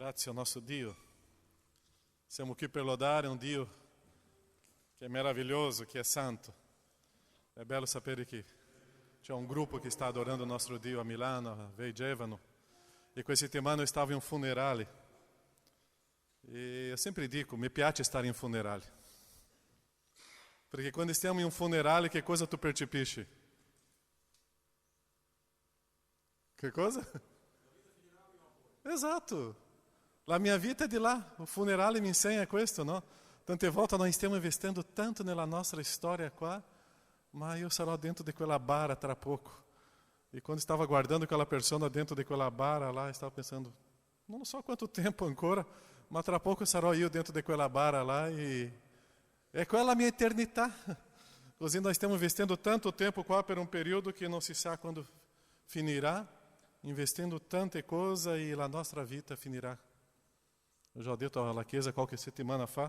Grazie ao nosso Dio. Siamo qui per lodare un Dio che è meraviglioso, che è santo. È bello sapere che c'è un gruppo che sta adorando il nostro Dio a Milano, a Veigevano. E questa settimana eu stavo in un funerale. E eu sempre dico, mi piace stare in funerale. Perché quando stiamo in un funerale, che cosa tu percepisci? Che cosa? Esatto. La mia vita è di là. O funerale mi insegna questo, no? Tante volte noi stiamo investendo tanto nella nostra storia qua, ma io sarò dentro di quella bara tra poco. E quando stavo guardando quella persona dentro di quella bara lá, stavo pensando, non so quanto tempo ancora, ma tra poco sarò io dentro di quella bara lá e è quella la mia eternità. Così noi stiamo investendo tanto tempo qua per un periodo che non si sa quando finirà, investendo tante cose e la nostra vita finirà. Eu já ho detto alla Chiesa qualche settimana fa,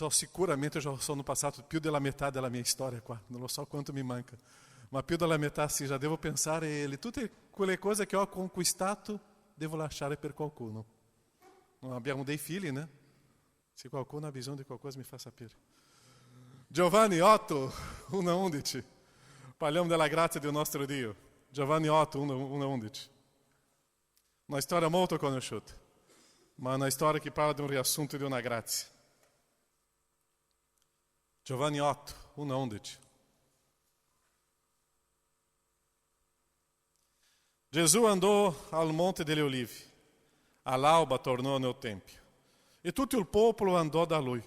sicuramente já sono passato più della metà della mia storia qua, non lo so quanto mi manca, ma più della metà sì, già devo pensare, tutte quelle cose che ho conquistato devo lasciare per qualcuno. Non abbiamo dei figli, né? Se qualcuno ha bisogno di qualcosa mi fa sapere. Giovanni 8, 1-11. Parliamo della grazia del nostro Dio. Giovanni 8, 1-11. Una storia molto conosciuta, ma una storia che parla di un riassunto di una grazia. Giovanni 8, 1-11. Gesù andò al Monte delle Olivi. All'alba tornò nel Tempio. E tutto il popolo andò da lui.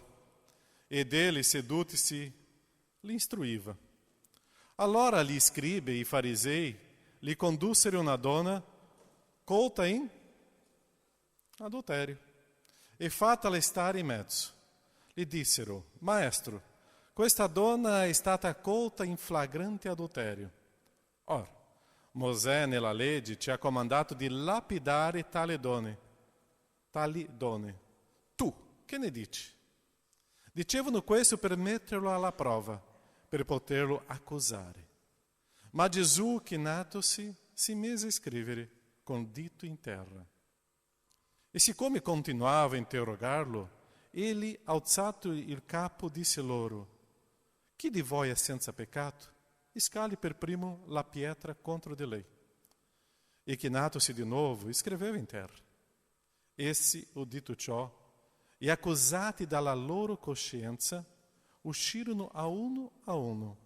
Ed ele, seduti-se, li instruiva. Allora gli scribi e i farisei gli condussero una donna colta in adultério e fatala stare in mezzo. Gli dissero, Maestro, questa donna è stata colta in flagrante adulterio. Ora, Mosè nella legge ci ha comandato di lapidare tali donne. Tu, che ne dici? Dicevano questo per metterlo alla prova, per poterlo accusare. Ma Gesù, chinatosi, si mise a scrivere con il dito in terra. E siccome continuava a interrogarlo, egli, alzato il capo, disse loro, chi di voi è senza peccato? Scali per primo la pietra contro di lei. E chinatosi di nuovo, scriveva in terra. Essi, udito ciò, e accusati dalla loro coscienza, uscirono a uno,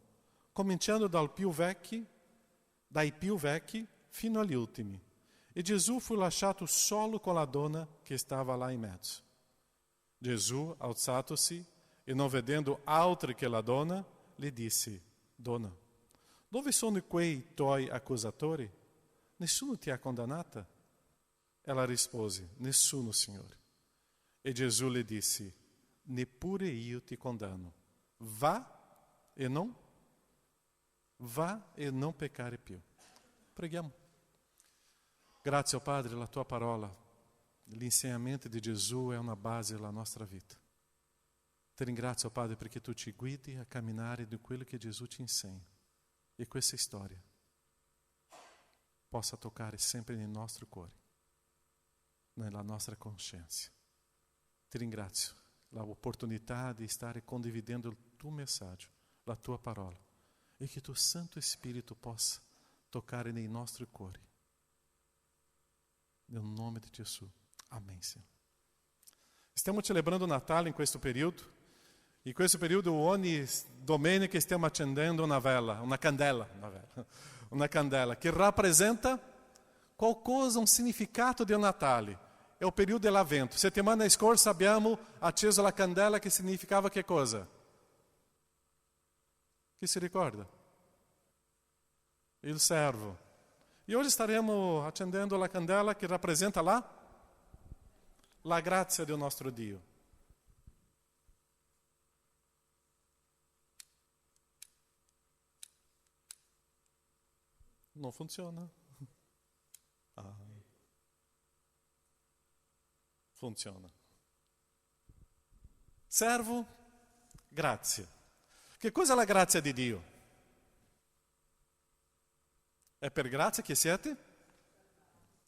cominciando dai più vecchi fino agli ultimi. E Gesù fu lasciato solo con la donna che stava là in mezzo. Gesù, alzatosi e non vedendo altri che la donna, le disse, Donna, dove sono quei tuoi accusatori? Nessuno ti ha condannata? Ela rispose, nessuno, Signore. E Gesù le disse, neppure io ti condanno. Va e non peccare più. Preghiamo. Grazie, oh Padre, la tua parola, l'insegnamento di Gesù è una base della nostra vita. Ti ringrazio, oh Padre, perché tu ci guidi a camminare di quello che Gesù ci insegna. E questa storia possa toccare sempre nei nostri cuori, nella nostra coscienza. Ti ringrazio l'opportunità di stare condividendo il tuo messaggio, la tua parola, e che tuo Santo Spirito possa toccare nei nostri cuori. Nel nome di Gesù. Amen, Signore. Stiamo celebrando Natale in questo periodo. In questo periodo ogni domenica stiamo accendendo una candela che rappresenta qualcosa, un significato del Natale. È il periodo dell'Avvento. Settimana scorsa abbiamo acceso la candela che significava che cosa? Chi si ricorda? Il servo. E oggi staremo accendendo la candela che rappresenta la grazia del nostro Dio. Non funziona? Funziona. Servo, grazia. Che cosa è la grazia di Dio? È per grazia che siete?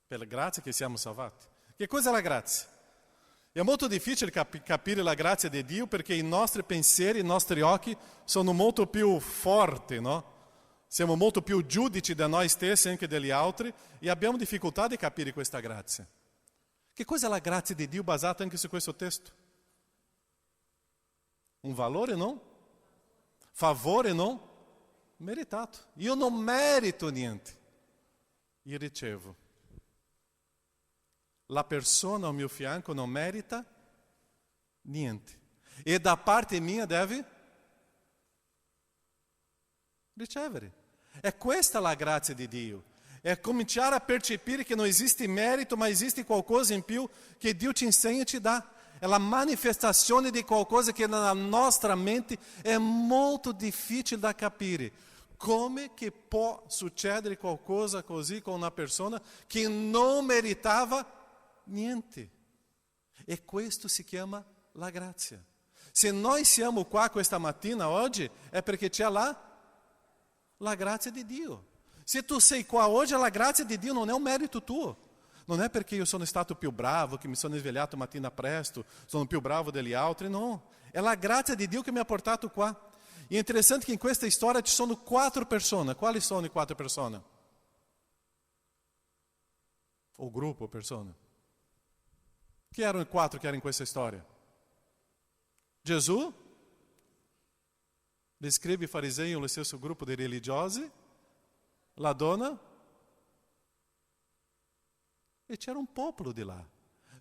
Per grazia che siamo salvati. Che cos'è la grazia? È molto difficile capire la grazia di Dio perché i nostri pensieri, i nostri occhi sono molto più forti, no? Siamo molto più giudici da noi stessi e anche degli altri e abbiamo difficoltà di capire questa grazia. Che cos'è la grazia di Dio basata anche su questo testo? Un valore, no? Favore, no? Meritato. Io non merito niente. Io ricevo. La persona al mio fianco non merita niente. E da parte mia deve ricevere. È questa la grazia di Dio. È cominciare a percepire che non esiste merito, ma esiste qualcosa in più che Dio ti insegna e ti dà. È la manifestazione di qualcosa che nella nostra mente è molto difficile da capire. Come che può succedere qualcosa così con una persona che non meritava niente? E questo si chiama la grazia. Se noi siamo qua questa mattina, oggi, è perché c'è la grazia di Dio. Se tu sei qua oggi, la grazia di Dio non è un merito tuo. Non è perché io sono stato più bravo, che mi sono svegliato mattina presto, sono più bravo degli altri, no. È la grazia di Dio che mi ha portato qua. E è interessante che in questa storia ci sono 4 persone. Quali sono le 4 persone? O gruppo persone? Chi erano i 4 che erano in questa storia? Gesù, gli scribi farisei e lo stesso gruppo di religiosi, la donna, e c'era un popolo di là.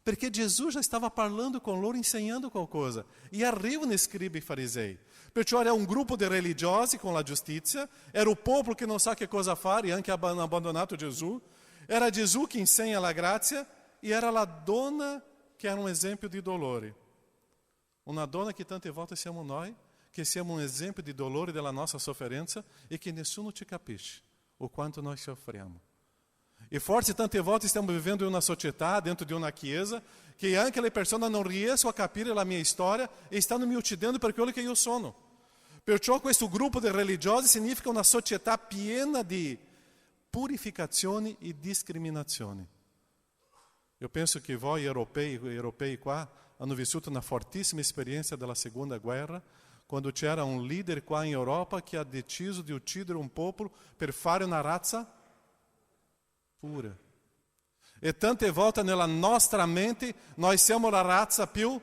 Perché Gesù já stava parlando con loro, insegnando qualcosa. E arrivano gli scribi farisei. Perciò era un gruppo di religiosi con la giustizia, era il popolo che non sa che cosa fare e anche hanno abbandonato Gesù. Era Gesù che insegna la grazia e era la donna che era un esempio di dolore. Una donna che tante volte siamo noi, che siamo un esempio di dolore della nostra sofferenza e che nessuno ci capisce o quanto nós soffriamo. E forse tante volte stiamo vivendo in una società, dentro di una chiesa, che anche le persone non riescono a capire la mia storia e stanno mi uccidendo per quello che io sono. Perciò questo gruppo di religiosi significa una società piena di purificazioni e discriminazioni. Io penso che voi europei qua hanno vissuto una fortissima esperienza della seconda guerra, quando c'era un leader qua in Europa che ha deciso di uccidere un popolo per fare una razza pura. E tante volte nella nostra mente noi siamo la razza più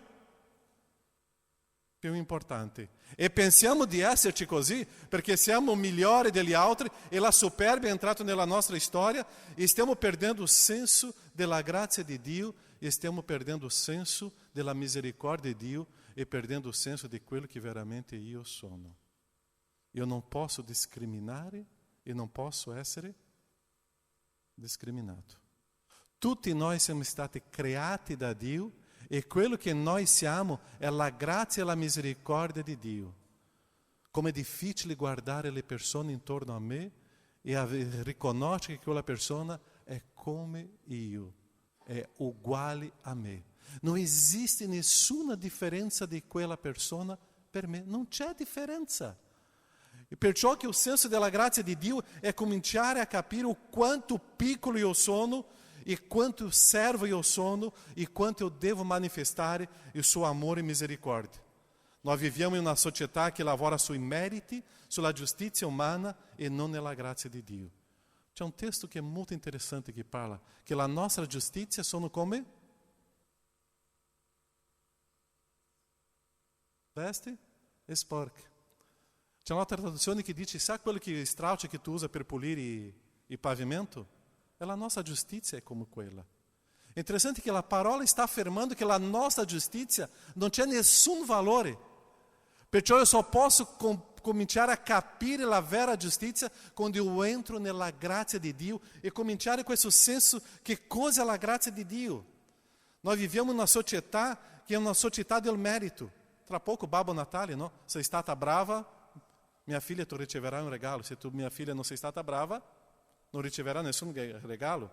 importante. E pensiamo di esserci così perché siamo migliori degli altri e la superbia è entrata nella nostra storia e stiamo perdendo il senso della grazia di Dio e stiamo perdendo il senso della misericordia di Dio e perdendo il senso di quello che veramente io sono. Io non posso discriminare e non posso essere discriminato. Tutti noi siamo stati creati da Dio e quello che noi siamo è la grazia e la misericordia di Dio. Come è difficile guardare le persone intorno a me e riconoscere che quella persona è come io, è uguale a me. Non esiste nessuna differenza di quella persona per me, non c'è differenza. E perciò che il senso della grazia di Dio è cominciare a capire o quanto piccolo io sono e quanto servo io sono e quanto eu devo manifestare il suo amore e misericordia. Noi viviamo in una società che lavora sui meriti, sulla giustizia umana e non nella grazia di Dio. C'è un testo che è molto interessante che parla che la nostra giustizia sono come vesti sporche. C'è un'altra traduzione che dice, sa quello che stralcio che tu usa per pulire il pavimento? E la nostra giustizia è come quella. È interessante che la parola sta affermando che la nostra giustizia non c'è nessun valore. Perciò io só posso cominciare a capire la vera giustizia quando io entro nella grazia di Dio e cominciare questo senso che cosa è la grazia di Dio. Noi viviamo in una società che è una società del merito. Tra poco Babbo Natale, no? Sei stata brava, mia figlia tu riceverai un regalo. Se tu, mia figlia, non sei stata brava, non riceverà nessun regalo.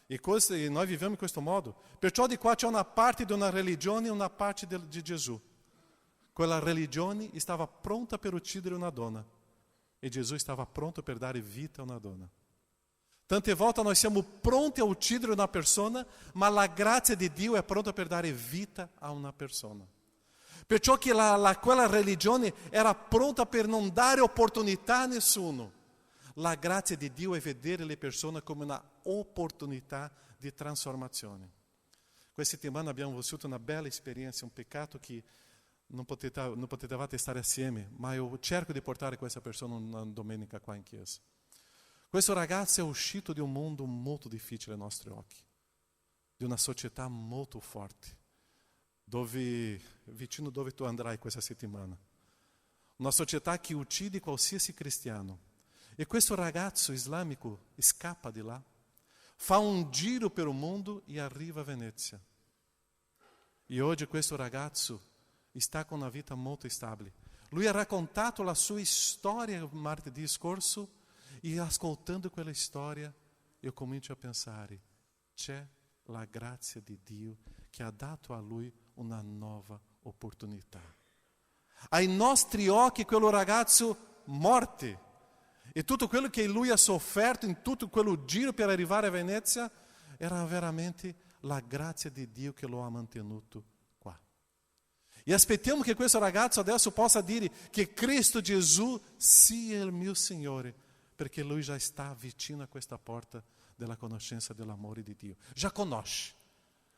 E noi viviamo in questo modo. Perciò di qua c'è una parte di una religione e una parte di Gesù. Quella religione stava pronta per uccidere una donna. E Gesù stava pronto per dare vita a una donna. Tante volte noi siamo pronti a uccidere una persona, ma la grazia di Dio è pronta per dare vita a una persona. Perciò che quella religione era pronta per non dare opportunità a nessuno. La grazia di Dio è vedere le persone come una opportunità di trasformazione. Questa settimana abbiamo vissuto una bella esperienza, un peccato che non potevate stare assieme, ma io cerco di portare questa persona una domenica qua in chiesa. Questo ragazzo è uscito di un mondo molto difficile ai nostri occhi, di una società molto forte, vicino dove tu andrai questa settimana. Una società che uccide qualsiasi cristiano. E questo ragazzo islamico scappa di là, fa un giro per il mondo e arriva a Venezia. E oggi questo ragazzo sta con una vita molto stabile. Lui ha raccontato la sua storia martedì scorso e ascoltando quella storia io comincio a pensare, c'è la grazia di Dio che ha dato a lui una nuova opportunità. Ai nostri occhi quello ragazzo morte e tutto quello che lui ha sofferto in tutto quello giro per arrivare a Venezia era veramente la grazia di Dio che lo ha mantenuto qua. E aspettiamo che questo ragazzo adesso possa dire che Cristo Gesù sia il mio Signore, perché lui já está vicino a questa porta della conoscenza dell'amore di Dio. Già conosce,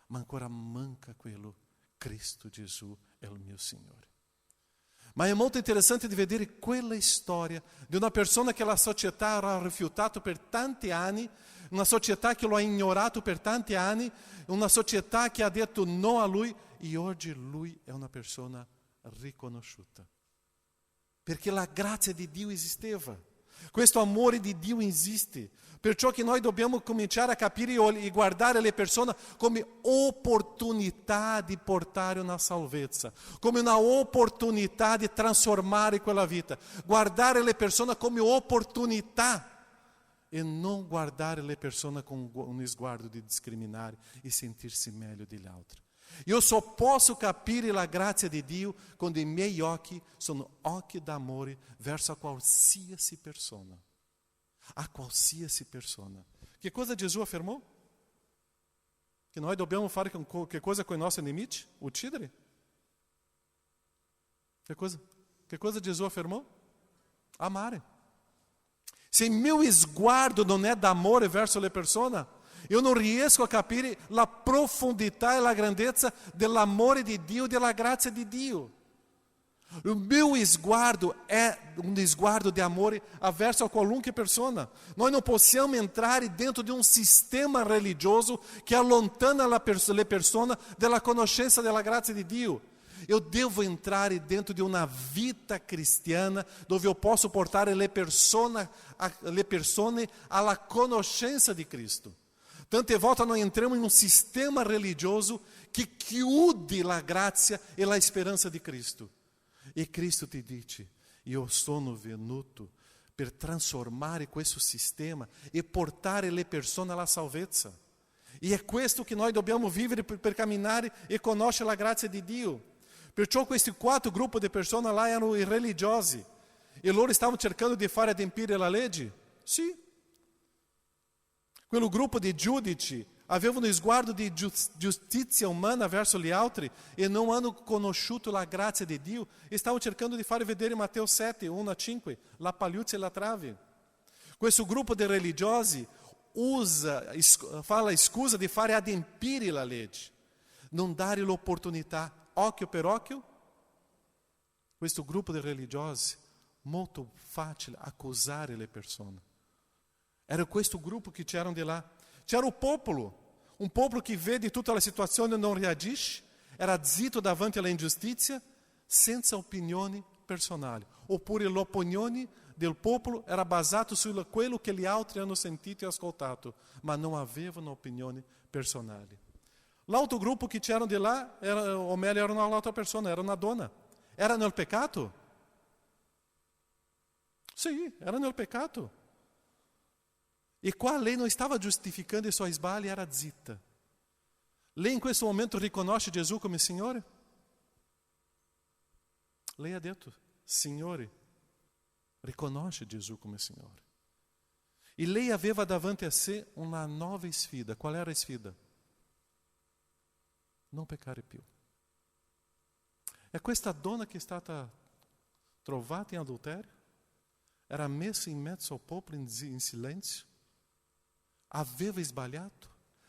ma ancora manca quello, Cristo Gesù è il mio Signore. Ma è molto interessante di vedere quella storia di una persona che la società ha rifiutato per tanti anni, una società che lo ha ignorato per tanti anni, una società che ha detto no a lui e oggi lui è una persona riconosciuta. Perché la grazia di Dio esisteva. Questo amore di Dio esiste, perciò che noi dobbiamo cominciare a capire e guardare le persone come opportunità di portare una salvezza, come una opportunità di trasformare quella vita, guardare le persone come opportunità e non guardare le persone con un sguardo di discriminare e sentirsi meglio degli altri. Io só posso capire la grazia di Dio quando i miei occhi sono occhi d'amore verso a qualsiasi persona. A qualsiasi persona. Che cosa Gesù affermou? Che noi dobbiamo fare che cosa con i nostri nemici? Uccidere? Che cosa Gesù affermou? Amare. Se il mio sguardo non è d'amore verso le persone, io non riesco a capire la profondità e la grandezza dell'amore di Dio, della grazia di Dio. Il mio sguardo è un sguardo di amore verso a qualunque persona. Noi non possiamo entrare dentro di un sistema religioso che allontana le persone dalla conoscenza della grazia di Dio. Eu devo entrare dentro di una vita cristiana dove eu posso portare le persone alla conoscenza di Cristo. Tante volte noi entriamo in un sistema religioso che chiude la grazia e la speranza di Cristo. E Cristo ti dice, io sono venuto per trasformare questo sistema e portare le persone alla salvezza. E è questo che noi dobbiamo vivere per camminare e conoscere la grazia di Dio. Perciò questi 4 gruppi di persone là erano i religiosi. E loro stavano cercando di fare adempiere la legge? Sì. Quello gruppo di giudici aveva uno sguardo di giustizia umana verso gli altri e non hanno conosciuto la grazia di Dio e stavano cercando di fare vedere Matteo 7, 1-5, la pagliuzza e la trave. Questo gruppo di religiosi fa la scusa di fare adempiere la legge, non dare l'opportunità, occhio per occhio. Questo gruppo di religiosi, molto facile accusare le persone. Era questo gruppo che c'erano di là. C'era un popolo che vede tutta la situazione e non reagisce, era zitto davanti alla ingiustizia, senza opinioni personali. Oppure l'opinione del popolo era basata su quello che gli altri hanno sentito e ascoltato, ma non avevano opinioni personali. L'altro gruppo che c'erano di là, o meglio, era un'altra persona, era una donna. Era nel peccato? Sì, era nel peccato. E qua lei non stava giustificando i suoi sbagli, era zitta. Lei in questo momento riconosce Gesù come Signore? Lei ha detto, Signore, riconosce Gesù come Signore. E lei aveva davanti a sé una nuova sfida. Qual era a sfida? Non peccare più. E questa donna che è stata trovata in adulterio era messa in mezzo al popolo in silenzio, aveva sbagliato,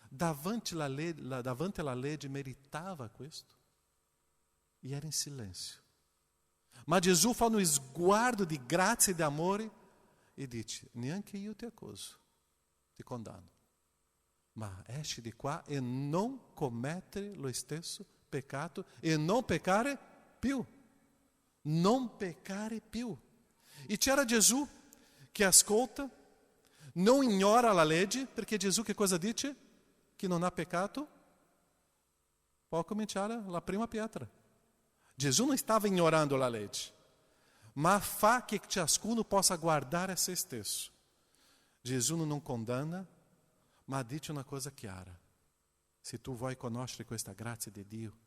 davanti alla legge meritava questo, e era in silenzio. Ma Gesù fa uno sguardo di grazia e di amore e dice: neanche io ti accuso, ti condanno, ma esci di qua e non commettere lo stesso peccato e non peccare più. Non peccare più. E c'era Gesù che ascolta, non ignora la legge, perché Gesù che cosa dice? Chi non ha peccato può cominciare la prima pietra. Gesù non stava ignorando la legge, ma fa che ciascuno possa guardare a se stesso. Gesù non condanna, ma dice una cosa chiara: se tu vuoi conoscere questa grazia di Dio,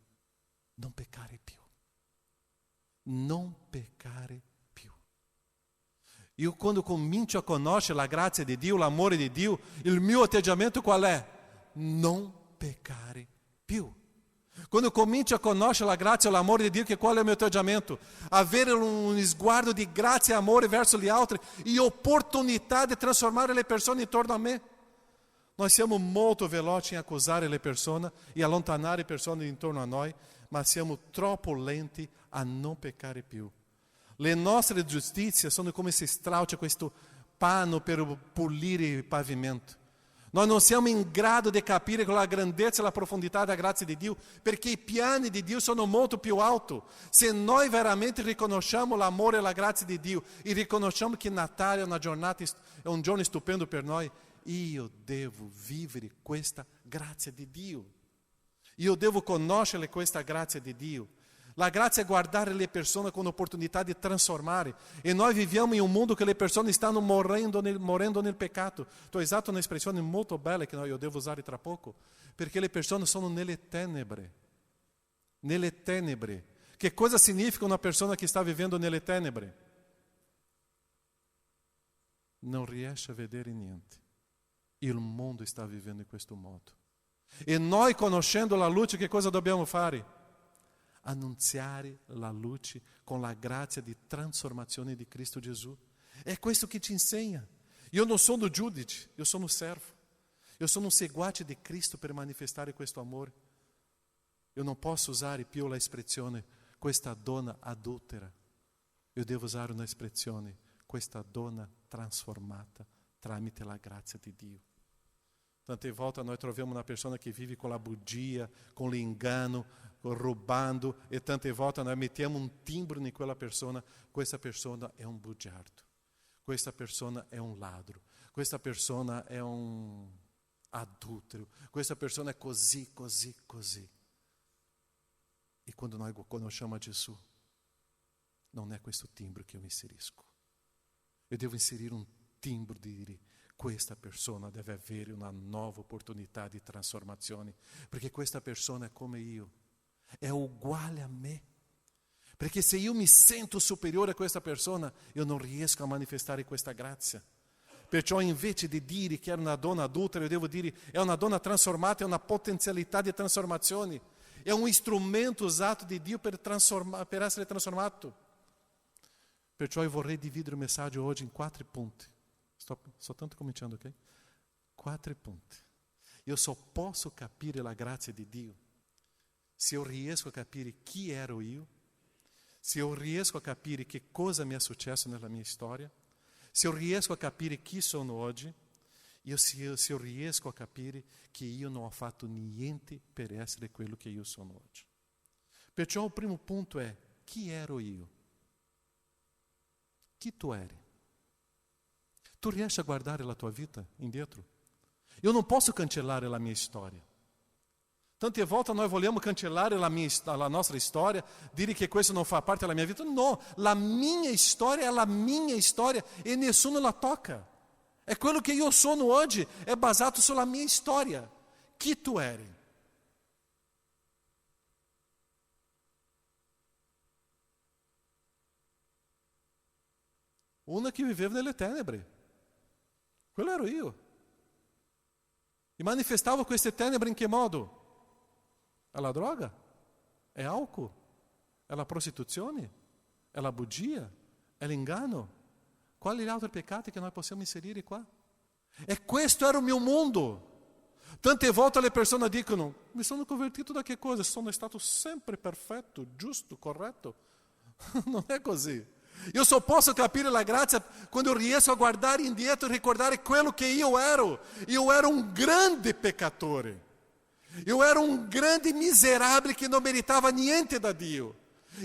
non peccare più. Non peccare più. Io quando comincio a conoscere la grazia di Dio, l'amore di Dio, il mio atteggiamento qual è? Non peccare più. Quando comincio a conoscere la grazia e l'amore di Dio, che qual è il mio atteggiamento? Avere un sguardo di grazia e amore verso gli altri e opportunità di trasformare le persone intorno a me. Noi siamo molto veloci in accusare le persone e allontanare le persone intorno a noi, ma siamo troppo lenti a non peccare più. Le nostre giustizie sono come se straccia questo pano per pulire il pavimento. Noi non siamo in grado di capire con la grandezza e la profondità della grazia di Dio, perché i piani di Dio sono molto più alti. Se noi veramente riconosciamo l'amore e la grazia di Dio e riconosciamo che Natale è un giorno stupendo per noi, io devo vivere questa grazia di Dio. Io devo conoscere questa grazia di Dio. La grazia è guardare le persone con opportunità di trasformare. E noi viviamo in un mondo che le persone stanno morendo nel peccato. Tu hai usato un'espressione molto bella che io devo usare tra poco. Perché le persone sono nelle tenebre. Nelle tenebre. Che cosa significa una persona che sta vivendo nelle tenebre? Non riesce a vedere niente. Il mondo sta vivendo in questo modo. E noi, conoscendo la luce, che cosa dobbiamo fare? Annunziare la luce con la grazia di trasformazione di Cristo Gesù. È questo che ci insegna. Io non sono giudice, io sono servo. Io sono un seguace di Cristo per manifestare questo amore. Io non posso usare più l'espressione questa donna adultera. Io devo usare un'espressione questa donna trasformata tramite la grazia di Dio. Tante volte noi troviamo una persona che vive con la bugia, con l'ingano, rubando, e tante volte noi mettiamo un timbro in quella persona. Questa persona è un bugiardo, questa persona è un ladro, questa persona è un adultero, questa persona è così, così, così. E quando noi conosciamo Gesù, non è questo timbro che io inserisco. Io devo inserire un timbro di dire: questa persona deve avere una nuova opportunità di trasformazione, perché questa persona è come io, è uguale a me. Perché se io mi sento superiore a questa persona, io non riesco a manifestare questa grazia. Perciò invece di dire che era una donna adultera, io devo dire è una donna trasformata, è una potenzialità di trasformazione, è un strumento usato di Dio per essere trasformato. Perciò io vorrei dividere il messaggio oggi in 4 punti. Sto soltanto cominciando, ok? 4 punti. Io só posso capire la grazia di Dio se io riesco a capire chi ero io, se io riesco a capire che cosa mi è successo nella mia storia, se io riesco a capire chi sono oggi, se io riesco a capire che io non ho fatto niente per essere quello che io sono oggi. Perciò il primo punto è: chi ero io? Chi tu eri? Tu riesci a guardare la tua vita indietro? Io non posso cancellare la mia storia. Tante volte noi vogliamo cancellare la nostra storia, dire che questo non fa parte della mia vita. No, la mia storia è la mia storia e nessuno la tocca. E quello che io sono oggi è basato sulla mia storia. Chi tu eri? Una che viveva nelle tenebre. Quello ero io. E manifestavo queste tenebre in che modo? È la droga? È álcool? È la prostituzione? È la bugia? È l'inganno? Quali gli altri peccati che noi possiamo inserire qua? E questo era il mio mondo. Tante volte le persone dicono: mi sono convertito da che cosa? Sono stato sempre perfetto, giusto, corretto. Non è così. Io só posso capire la grazia quando riesco a guardare indietro e ricordare quello che io ero. Io ero un grande peccatore. Io ero un grande miserabile che non meritava niente da Dio.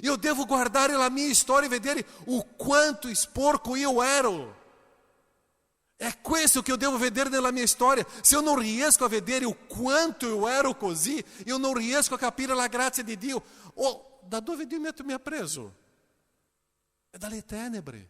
Io devo guardare la mia storia e vedere o quanto sporco io ero. È questo che eu devo vedere nella mia storia. Se eu não riesco a vedere o quanto eu ero così, eu não riesco a capire la grazia di Dio. Oh, da dove Dio mi ha preso? È dalle tenebre.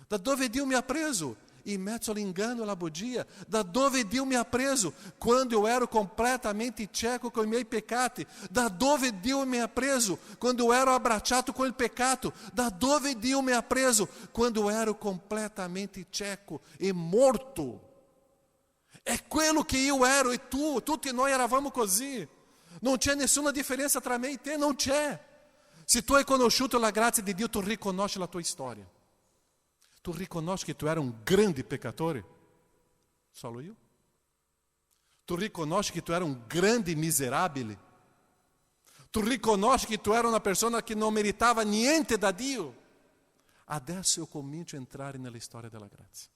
Da dove Dio mi ha preso? In mezzo all'inganno e alla bugia. Da dove Dio mi ha preso? Quando eu ero completamente cieco com i miei peccati. Da dove Dio mi ha preso? Quando eu ero abbracciato com il peccato. Da dove Dio mi ha preso? Quando eu ero completamente cieco e morto. È quello che io ero e tu, tutti noi eravamo così. Non c'è nessuna differenza tra me e te, non c'è. Se tu hai conosciuto la grazia di Dio, tu riconosci la tua storia. Tu riconosci che tu era un grande peccatore? Solo io? Tu riconosci che tu era un grande miserabile? Tu riconosci che tu era una persona che non meritava niente da Dio? Adesso eu comincio a entrare nella storia della grazia.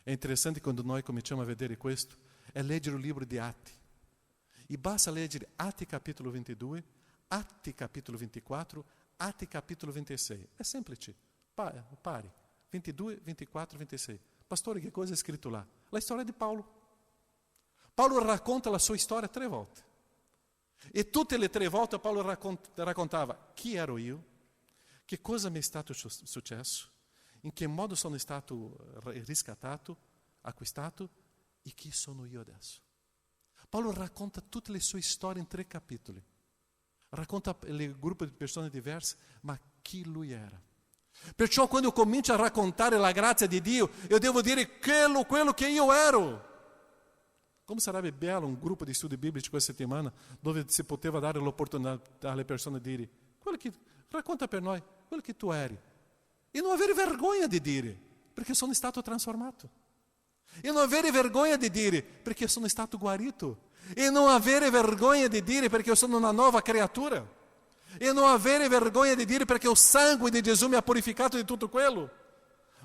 È interessante quando noi cominciamo a vedere questo, è leggere il libro di Atti. E basta leggere Atti capitolo 22, Atti capitolo 24, Atti capitolo 26. È semplice. Pare, 22, 24, 26. Pastore, che cosa è scritto là? La storia di Paolo. Paolo racconta la sua storia 3 volte. E tutte le 3 volte Paolo raccontava chi ero io, che cosa mi è stato successo, in che modo sono stato riscattato, acquistato e chi sono io adesso. Paolo racconta tutte le sue storie in 3 capitoli. Racconta il gruppo di persone diverse, ma chi lui era. Perciò quando io comincio a raccontare la grazia di Dio, io devo dire quello che io ero. Come sarebbe bello un gruppo di studi biblici questa settimana, dove si poteva dare l'opportunità alle persone di dire: racconta per noi quello che tu eri. E non avere vergogna di dire, perché sono stato trasformato. E non avere vergogna di dire, perché sono stato guarito. E non avere vergogna di dire, perché io sono una nuova creatura. E non avere vergogna di dire, perché il sangue di Gesù mi ha purificato di tutto quello.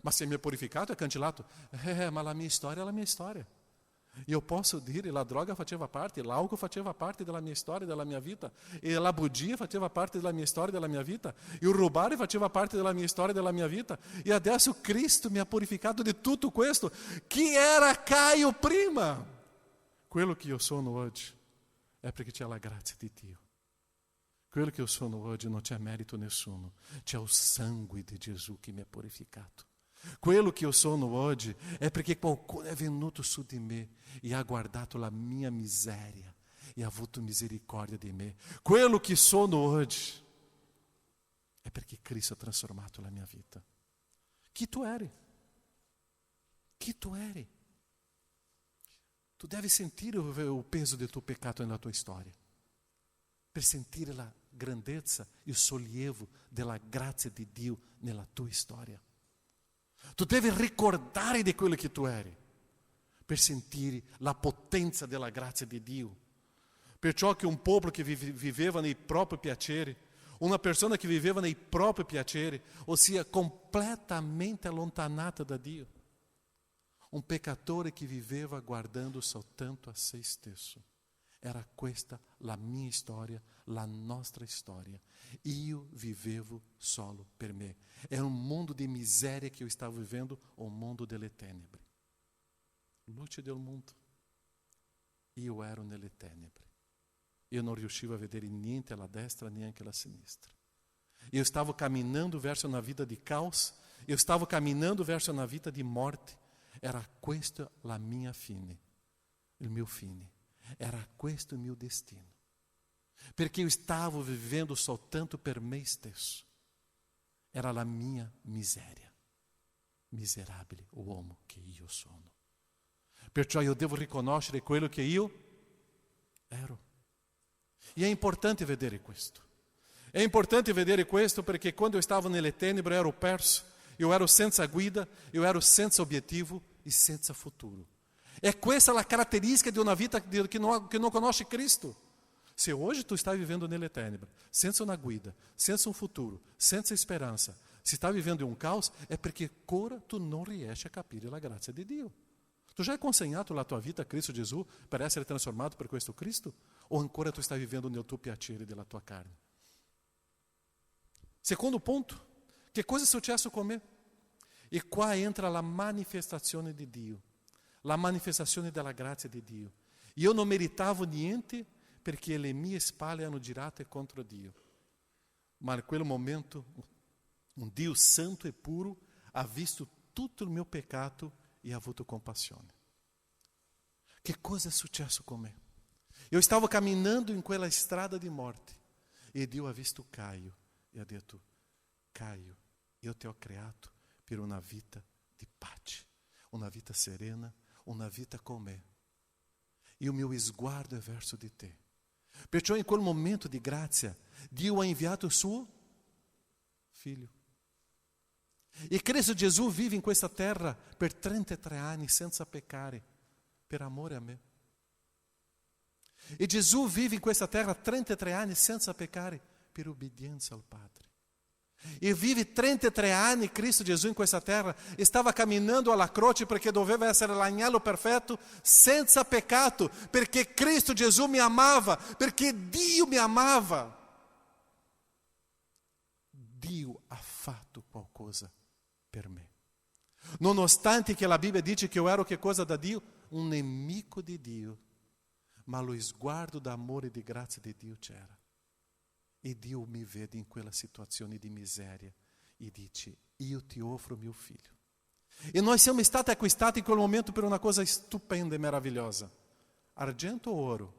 Ma se mi ha purificato è cancellato. Ma la mia storia è la mia storia. Io posso dire, la droga faceva parte, l'alcol faceva parte della mia storia, della mia vita. E la bugia faceva parte della mia storia, della mia vita. E il rubare faceva parte della mia storia, della mia vita. E adesso Cristo mi ha purificato di tutto questo. Chi era Caio prima? Quello che io sono oggi è perché c'è la grazia di Dio. Quello che io sono oggi non c'è merito nessuno, c'è il sangue di Gesù che mi ha purificato. Quello che io sono oggi è perché qualcuno è venuto su di me e ha guardato la mia miseria e ha avuto misericordia di me. Quello che sono oggi è perché Cristo ha trasformato la mia vita. Chi tu eri? Chi tu eri? Tu devi sentire il peso del tuo peccato nella tua storia, per sentire la grandezza e il sollievo della grazia di Dio nella tua storia. Tu devi ricordare di quello che tu eri, per sentire la potenza della grazia di Dio. Perciò che un popolo che viveva nei propri piaceri, una persona che viveva nei propri piaceri, ossia completamente allontanata da Dio. Un peccatore che viveva guardando soltanto a se stesso. Era questa la mia storia, la nostra storia. Io vivevo solo per me. Era un mondo di miseria che io stavo vivendo, un mondo delle tenebre. Luce del mondo. Io ero nelle tenebre. Io non riuscivo a vedere niente alla destra, neanche alla sinistra. Io stavo camminando verso una vita di caos, io stavo camminando verso una vita di morte. Era questa la mia fine, il mio fine. Era questo il mio destino. Perché io stavo vivendo soltanto per me stesso. Era la mia miseria. miserabile uomo che io sono. Perciò io devo riconoscere quello che io ero. E è importante vedere questo. È importante vedere questo perché quando eu stavo nelle tenebre eu ero perso, eu ero senza guida, eu ero senza obiettivo e senza futuro. É questa la caratteristica di una vita che non conosce Cristo. Se hoje tu está vivendo nelle tenebre, senza una guida, senza un futuro, senza speranza, se está vivendo in un caos, è perché ancora tu non riesci a capire la grazia di Dio. Tu já hai consegnato la tua vita a Cristo Gesù per essere trasformato per questo Cristo? O ancora tu stai vivendo nel tuo piacere della tua carne? Secondo ponto, che cosa è successo con me? E qua entra la manifestazione di Dio, la manifestazione della grazia di Dio. Io non meritavo niente perché le mie spalle erano girate contro Dio. Ma in quel momento un Dio santo e puro ha visto tutto il mio peccato e ha avuto compassione. Che cosa è successo con me? Eu stavo camminando in quella strada di morte e Dio ha visto Caio e ha detto: Caio, io ti ho creato per una vita di pace, una vita serena, una vita con me. E o mio sguardo è verso di te. Perciò in quel momento di grazia Dio ha inviato il suo figlio. E Cristo Gesù vive in questa terra per 33 anni senza peccare, per amore a me. E Gesù vive in questa terra 33 anni senza peccare, per obbedienza al Padre. E vive 33 anni Cristo Gesù in questa terra, stava camminando alla croce perché doveva essere l'agnello perfetto, senza peccato, perché Cristo Gesù mi amava, perché Dio mi amava. Dio ha fatto qualcosa per me. Nonostante che la Bibbia dice che io ero che cosa da Dio? Un nemico di Dio. Ma lo sguardo d'amore e di grazia di Dio c'era. E Dio mi vede in quella situazione di miseria e dice: io ti offro mio figlio. E noi siamo stati acquistati in quel momento per una cosa stupenda e meravigliosa. Argento o ouro?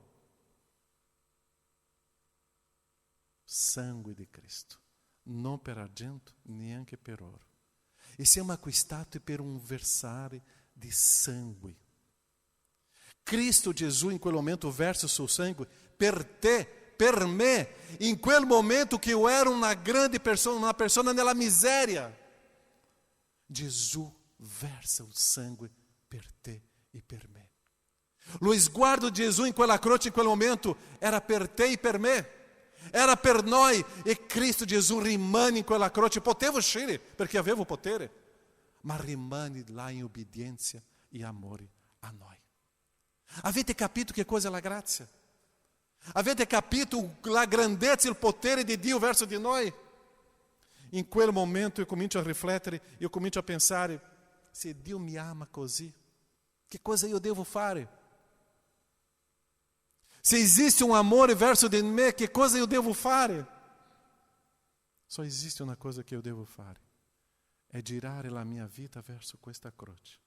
Sangue di Cristo. Non per argento, neanche per oro. E siamo acquistati per un versare di sangue. Cristo Gesù in quel momento versa il suo sangue per te, per me, in quel momento che eu era una grande persona, una persona nella miseria. Gesù versa il sangue per te e per me. Lo sguardo di Gesù in quella croce in quel momento era per te e per me. Era per noi e Cristo Gesù rimane in quella croce. Potevo uscire perché avevo potere, ma rimane là in obbedienza e amore a noi. Avete capito che cosa è la grazia? Avete capito la grandezza e il potere di Dio verso di noi? In quel momento io comincio a riflettere, io comincio a pensare: se Dio mi ama così, che cosa io devo fare? Se esiste un amore verso di me, che cosa io devo fare? Só esiste una cosa che io devo fare: è girare la mia vita verso questa croce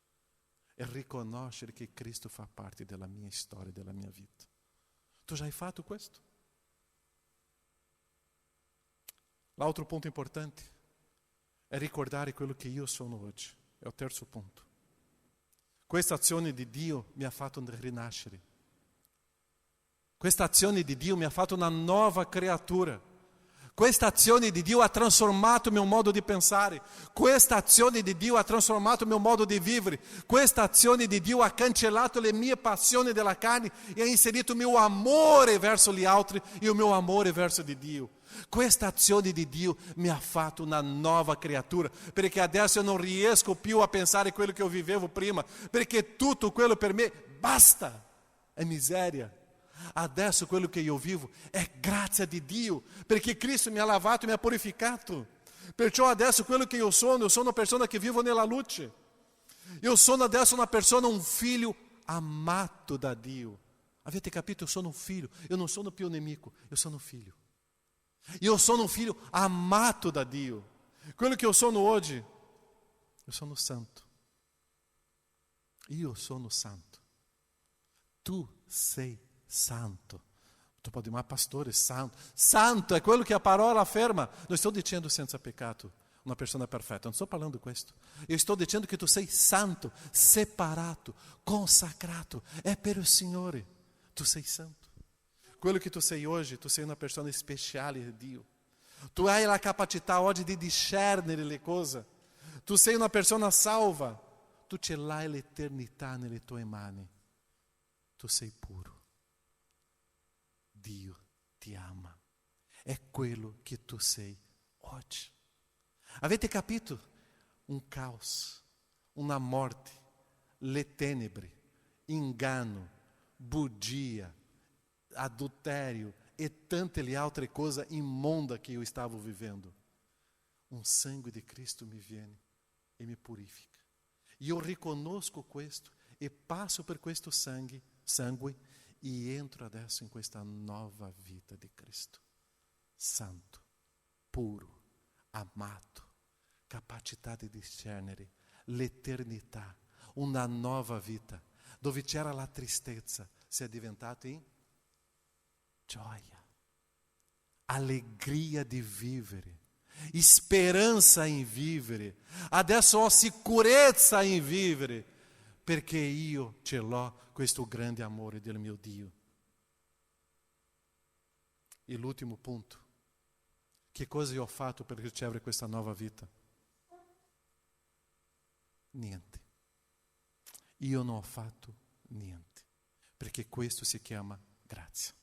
e riconoscere che Cristo fa parte della mia storia, della mia vita. Tu já hai fatto questo? L'altro punto importante è ricordare quello che io sono oggi. È il terzo punto. Questa azione di Dio mi ha fatto rinascere. Questa azione di Dio mi ha fatto una nuova creatura. Questa azione di Dio ha trasformato il mio modo di pensare. Questa azione di Dio ha trasformato il mio modo di vivere. Questa azione di Dio ha cancellato le mie passioni della carne e ha inserito il mio amore verso gli altri e il mio amore verso di Dio. Questa azione di Dio mi ha fatto una nuova creatura, perché adesso eu non riesco più a pensare quello che io vivevo prima, perché tutto quello per me basta, è miseria. Adesso quello che io vivo è grazia di Dio, perché Cristo mi ha lavato e mi ha purificato. Perciò adesso quello che eu sono una persona che vivo nella luce. Eu sono adesso una persona, un figlio amato da Dio. Avete capito? Eu sono un figlio, eu non sono più un nemico, eu sono un figlio. Io sono un figlio amato da Dio. Quello che eu sono oggi, eu sono santo. Io sono santo. Tu sei santo. Tu pode dire, ma pastore, santo. Santo è quello che a parola afferma. Non estou dicendo senza peccato. uma pessoa perfeita. Não estou falando questo. Eu estou dizendo que tu sei santo, separato, consacrato. É per il Signore. Tu sei santo. Quello che tu sei oggi, tu sei una persona speciale di Dio. Tu hai la capacità oggi di discernere le cose. Tu sei una persona salva. Tu ce l'hai l'eternità nelle tue mani. Tu sei puro. Dio ti ama. È quello che tu sei oggi. Avete capito? Un caos, una morte, le tenebre, engano, bugia, adultério e tante altre cose imonda que eu estava vivendo. Um sangue de Cristo me viene e me purifica. E eu riconosco questo e passo per questo sangue e entro adesso in questa nuova vita di Cristo. Santo, puro, amato, capacità di discernere l'eternità, una nuova vita, dove c'era la tristezza, si è diventato in gioia, allegria di vivere, speranza in vivere, adesso ho sicurezza in vivere, perché io ce l'ho questo grande amore del mio Dio. E l'ultimo punto, che cosa io ho fatto per ricevere questa nuova vita? Niente. Io non ho fatto niente, perché questo si chiama grazia.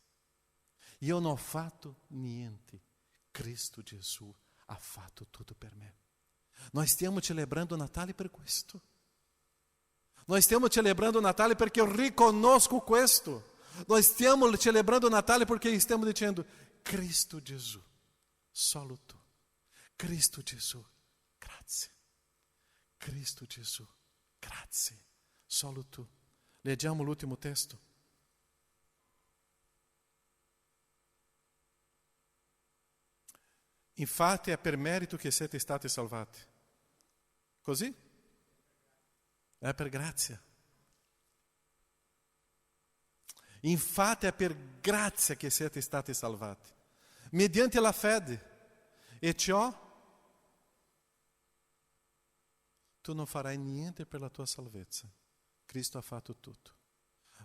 Io non ho fatto niente. Cristo Gesù ha fatto tutto per me. Noi stiamo celebrando Natale per questo. Noi stiamo celebrando Natale perché io riconosco questo. Noi stiamo celebrando Natale perché stiamo dicendo Cristo Gesù, solo tu. Cristo Gesù, grazie. Cristo Gesù, grazie. Solo tu. Leggiamo l'ultimo testo. Infatti è per merito che siete stati salvati. Così? È per grazia. Infatti è per grazia che siete stati salvati, mediante la fede. E ciò tu non farai niente per la tua salvezza. Cristo ha fatto tutto.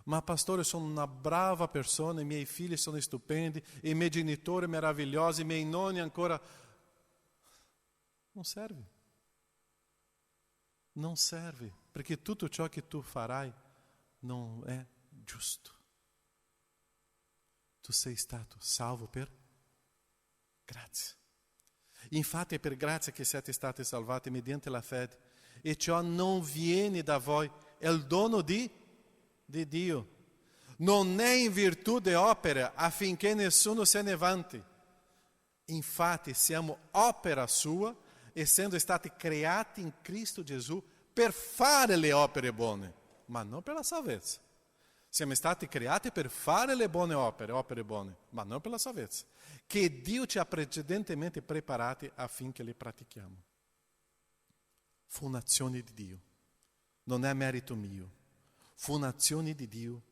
Ma pastore, sono una brava persona, i miei figli sono stupendi, i miei genitori meravigliosi, i miei nonni ancora. Non serve. Non serve, perché tutto ciò che tu farai non è giusto. Tu sei stato salvo per grazia. Infatti è per grazia che siete stati salvati mediante la fede. E ciò non viene da voi, è il dono di Dio. Non è in virtù di opera affinché nessuno se ne vanti. Infatti siamo opera sua, essendo stati creati in Cristo Gesù per fare le opere buone, ma non per la salvezza. Siamo stati creati per fare le buone opere buone, ma non per la salvezza, che Dio ci ha precedentemente preparati affinché le pratichiamo. Fu un'azione di Dio, non è merito mio. Fu un'azione di Dio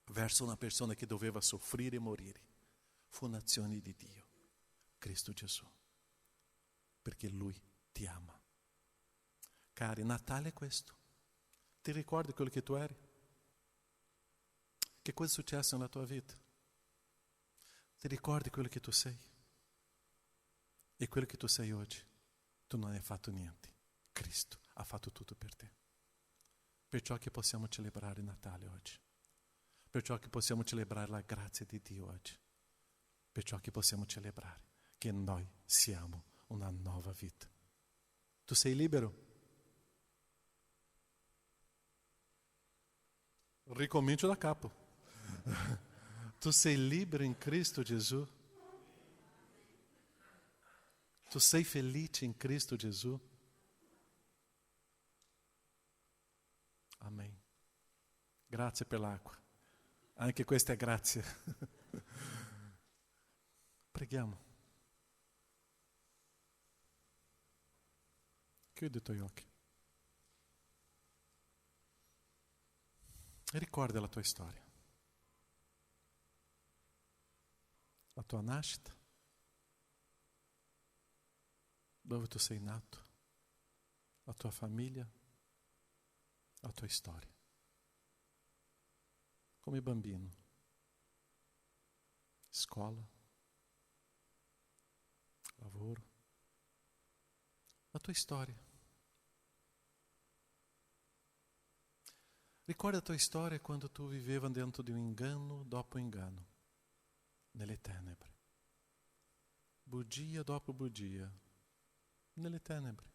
verso una persona che doveva soffrire e morire. Fu un'azione di Dio, Cristo Gesù, perché Lui ti ama. Cari, Natale è questo. Ti ricordi quello che tu eri? Che cosa è successo nella tua vita? Ti ricordi quello che tu sei? E quello che tu sei oggi? Tu non hai fatto niente. Cristo ha fatto tutto per te. Perciò che possiamo celebrare Natale oggi. Perciò che possiamo celebrare la grazia di Dio oggi. Perciò che possiamo celebrare che noi siamo una nuova vita. Tu sei libero? Ricomincio da capo. Tu sei libero in Cristo Gesù? Tu sei felice in Cristo Gesù? Amen. Grazie per l'acqua. Anche questa è grazia. Preghiamo. Chiudi i tuoi occhi. E ricorda la tua storia. La tua nascita. dove tu sei nato, la tua famiglia, la tua storia. Come bambino, scuola, lavoro, la tua storia. Ricorda a tua storia quando tu viveva dentro di un inganno dopo inganno, nelle tenebre. Bugia dopo bugia, nelle tenebre.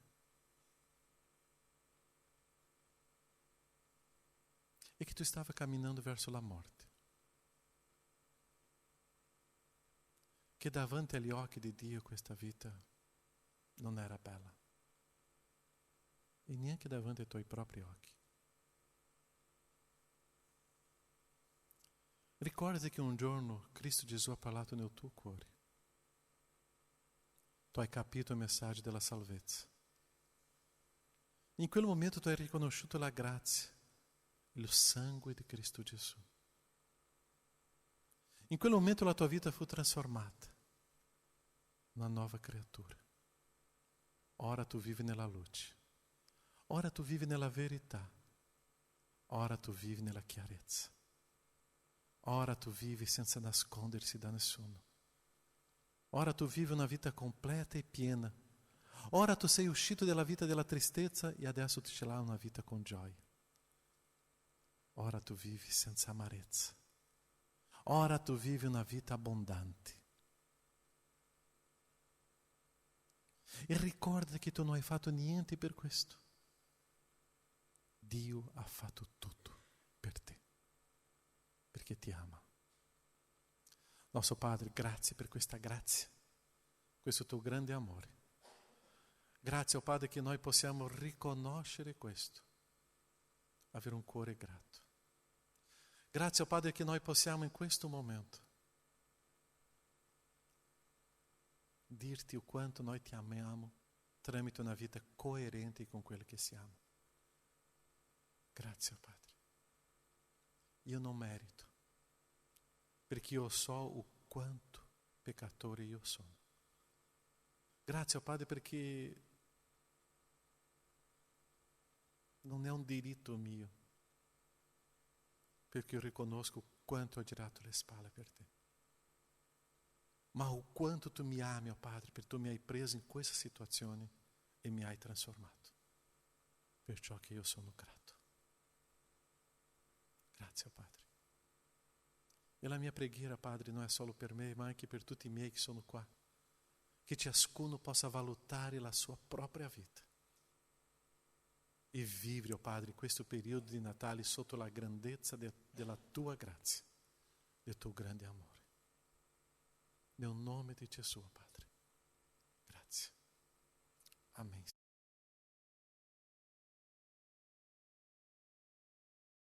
E che tu stava camminando verso la morte. Che davanti agli occhi di Dio questa vita non era bella. E neanche davanti ai tuoi propri occhi. Ricordati che un giorno Cristo Gesù ha parlato nel tuo cuore. Tu hai capito il messaggio della salvezza. In quel momento tu hai riconosciuto la grazia, il sangue di Cristo Gesù. In quel momento la tua vita fu trasformata, una nuova creatura. Ora tu vivi nella luce, ora tu vivi nella verità, ora tu vivi nella chiarezza. Ora tu vivi senza nascondersi da nessuno. Ora tu vivi una vita completa e piena. Ora tu sei uscito dalla vita della tristezza e adesso tu ce l'hai una vita con gioia. Ora tu vivi senza amarezza. Ora tu vivi una vita abbondante. E ricorda che tu non hai fatto niente per questo. Dio ha fatto tutto per te. Perché ti ama. Nostro Padre, grazie per questa grazia, questo tuo grande amore. Grazie, oh Padre, che noi possiamo riconoscere questo, avere un cuore grato. Grazie, oh Padre, che noi possiamo in questo momento dirti o quanto noi ti amiamo tramite una vita coerente con quello che siamo. Grazie, oh Padre. Io non merito, perché io so o quanto peccatore io sono. Grazie, oh Padre, perché non è un diritto mio, perché io riconosco quanto ho girato le spalle per te. Ma o quanto tu mi ami, oh Padre, perché tu mi hai preso in questa situazione e mi hai trasformato. Perciò che io sono grato. Grazie, oh Padre. E la mia preghiera, Padre, non è solo per me, ma anche per tutti i miei che sono qua. Che ciascuno possa valutare la sua propria vita e vivere, oh Padre, questo periodo di Natale sotto la grandezza della tua grazia, del tuo grande amore. Nel nome di Gesù, Padre.